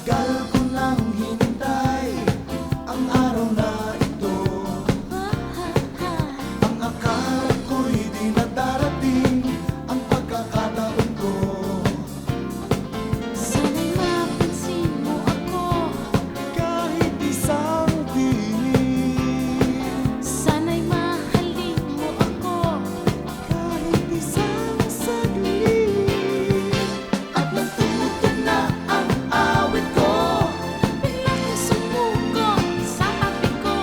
Tagal ko nang hinintay ang araw na ito. Ang akala ko'y di na darating ang pagkakataon ko. Sana'y mapansin mo ako, Kahit isang tinig, sana'y mahalin mo ako, kahit isang saglit. At nang tumugtog na ang awit ko, biglang sumuko sa tabi ko.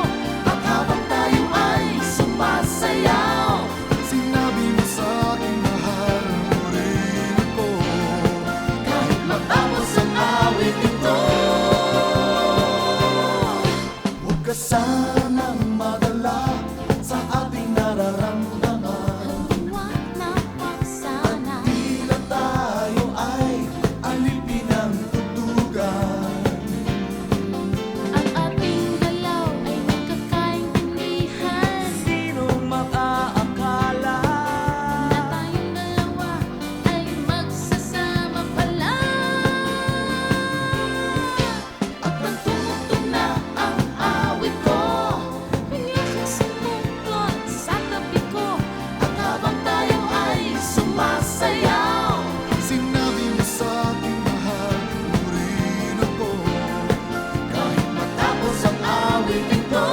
at habang tayo ay sumasayaw, sinabi mo sa'king mahal mo rin ako. Kahit matapos ang awit ito, huwag ka sanang madala sa ating nararamdaman. Iwanan pa sana Tila tayo ay alipin ng tugtugan. ang ating galaw ay nagkakaintindihan. Sinong makaakala Na tayong dalawa ay magsasama pala. at nang tumugtog na ang awit ko, Biglang sumuko sa tabi ko. at habang tayo ay sumasayaw, sinabi mo sa'king mahal mo rin ako. Kahit matapos ang awit ito,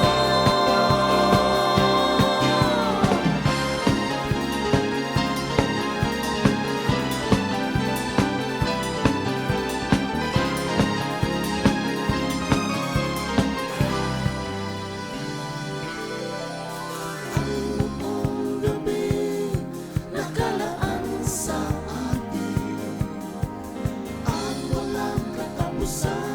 ang buong gabi nakalaan sa atin at walang katapusan.